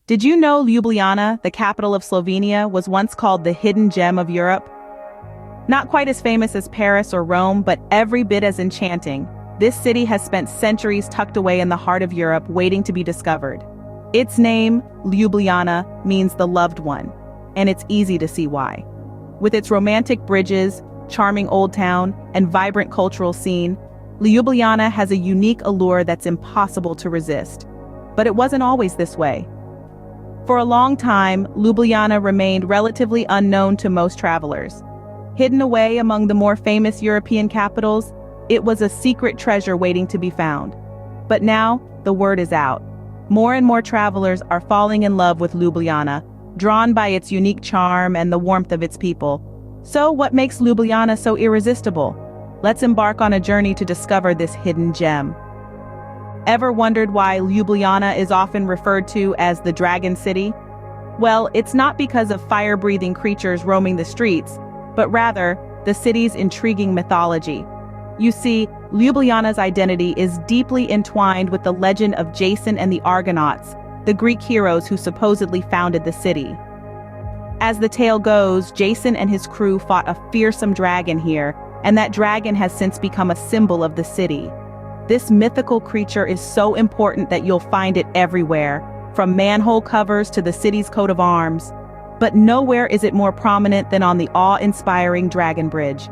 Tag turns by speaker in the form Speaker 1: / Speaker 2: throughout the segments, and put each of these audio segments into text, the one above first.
Speaker 1: Did you know Ljubljana, the capital of Slovenia, was once called the hidden gem of Europe? Not quite as famous as Paris or Rome, but every bit as enchanting. This city has spent centuries tucked away in the heart of Europe, waiting to be discovered. Its name, Ljubljana, means the loved one, and it's easy to see why. With its romantic bridges, charming old town, and vibrant cultural scene, Ljubljana has a unique allure that's impossible to resist. But it wasn't always this way. For a long time, Ljubljana remained relatively unknown to most travelers. Hidden away among the more famous European capitals, it was a secret treasure waiting to be found. But now, the word is out. More and more travelers are falling in love with Ljubljana, drawn by its unique charm and the warmth of its people. So what makes Ljubljana so irresistible? Let's embark on a journey to discover this hidden gem. Ever wondered why Ljubljana is often referred to as the Dragon City? Well, it's not because of fire-breathing creatures roaming the streets, but rather the city's intriguing mythology. You see, Ljubljana's identity is deeply entwined with the legend of Jason and the Argonauts, the Greek heroes who supposedly founded the city. As the tale goes, Jason and his crew fought a fearsome dragon here, and that dragon has since become a symbol of the city. This mythical creature is so important that you'll find it everywhere, from manhole covers to the city's coat of arms. But nowhere is it more prominent than on the awe-inspiring Dragon Bridge.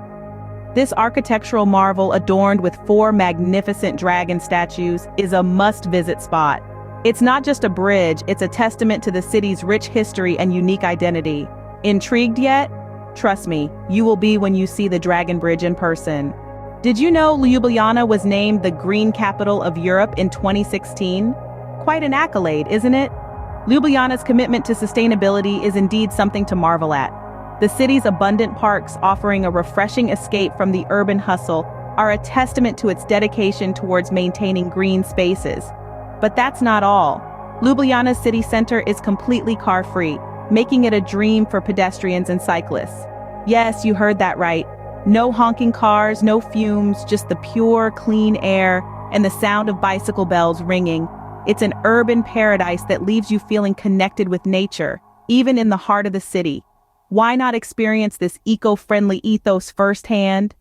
Speaker 1: This architectural marvel, adorned with 4 magnificent dragon statues, is a must-visit spot. It's not just a bridge, it's a testament to the city's rich history and unique identity. Intrigued yet? Trust me, you will be when you see the Dragon Bridge in person. Did you know Ljubljana was named the Green Capital of Europe in 2016? Quite an accolade, isn't it? Ljubljana's commitment to sustainability is indeed something to marvel at. The city's abundant parks, offering a refreshing escape from the urban hustle, are a testament to its dedication towards maintaining green spaces. But that's not all. Ljubljana's city center is completely car-free, making it a dream for pedestrians and cyclists. Yes, you heard that right. No honking cars, no fumes, just the pure, clean air and the sound of bicycle bells ringing. It's an urban paradise that leaves you feeling connected with nature, even in the heart of the city. Why not experience this eco-friendly ethos firsthand?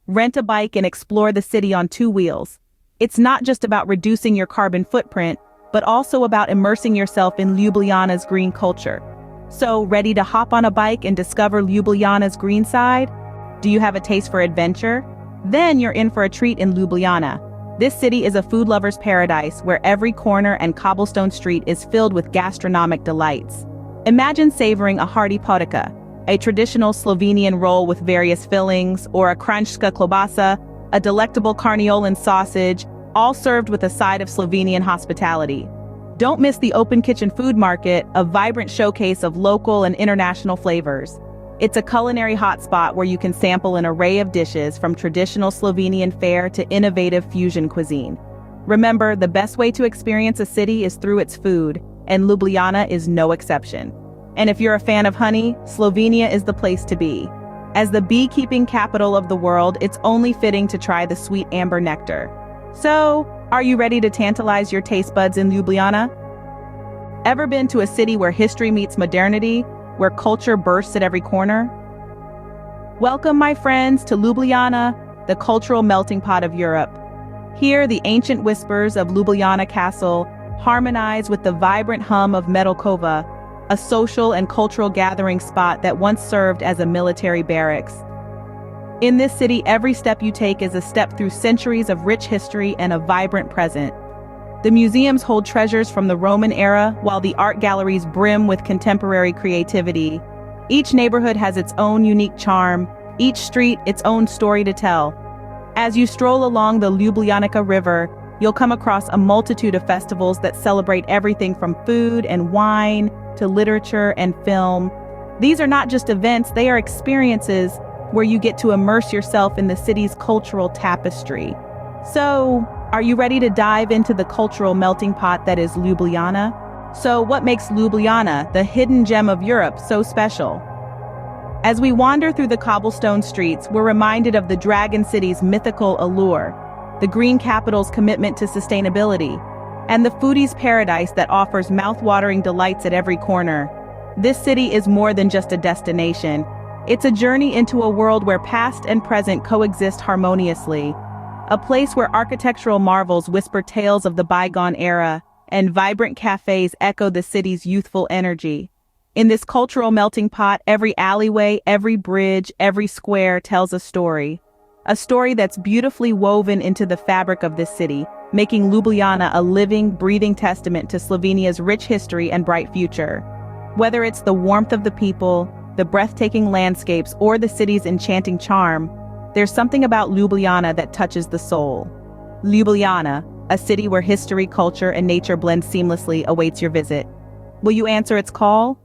Speaker 1: Rent a bike and explore the city on 2 wheels. It's not just about reducing your carbon footprint, but also about immersing yourself in Ljubljana's green culture. So, ready to hop on a bike and discover Ljubljana's green side? Do you have a taste for adventure? Then you're in for a treat in Ljubljana. This city is a food lover's paradise where every corner and cobblestone street is filled with gastronomic delights. Imagine savoring a hearty potica, a traditional Slovenian roll with various fillings, or a kranjska klobasa, a delectable carniolan sausage, all served with a side of Slovenian hospitality. Don't miss the Open Kitchen Food Market, a vibrant showcase of local and international flavors. It's a culinary hotspot where you can sample an array of dishes, from traditional Slovenian fare to innovative fusion cuisine. Remember, the best way to experience a city is through its food, and Ljubljana is no exception. And if you're a fan of honey, Slovenia is the place to be. As the beekeeping capital of the world, it's only fitting to try the sweet amber nectar. So, are you ready to tantalize your taste buds in Ljubljana? Ever been to a city where history meets modernity, where culture bursts at every corner? Welcome, my friends, to Ljubljana, the cultural melting pot of Europe. Here, the ancient whispers of Ljubljana Castle harmonize with the vibrant hum of Metelkova, a social and cultural gathering spot that once served as a military barracks. In this city, every step you take is a step through centuries of rich history and a vibrant present. The museums hold treasures from the Roman era, while the art galleries brim with contemporary creativity. Each neighborhood has its own unique charm, each street its own story to tell. As you stroll along the Ljubljanica River, you'll come across a multitude of festivals that celebrate everything from food and wine to literature and film. These are not just events, they are experiences where you get to immerse yourself in the city's cultural tapestry. So, are you ready to dive into the cultural melting pot that is Ljubljana? So, what makes Ljubljana, the hidden gem of Europe, so special? As we wander through the cobblestone streets, we're reminded of the Dragon City's mythical allure, the green capital's commitment to sustainability, and the foodie's paradise that offers mouth-watering delights at every corner. This city is more than just a destination. It's a journey into a world where past and present coexist harmoniously. A place where architectural marvels whisper tales of the bygone era, and vibrant cafes echo the city's youthful energy. In this cultural melting pot, every alleyway, every bridge, every square tells a story. A story that's beautifully woven into the fabric of this city, making Ljubljana a living, breathing testament to Slovenia's rich history and bright future. Whether it's the warmth of the people, the breathtaking landscapes, or the city's enchanting charm, there's something about Ljubljana that touches the soul. Ljubljana, a city where history, culture, and nature blend seamlessly, awaits your visit. Will you answer its call?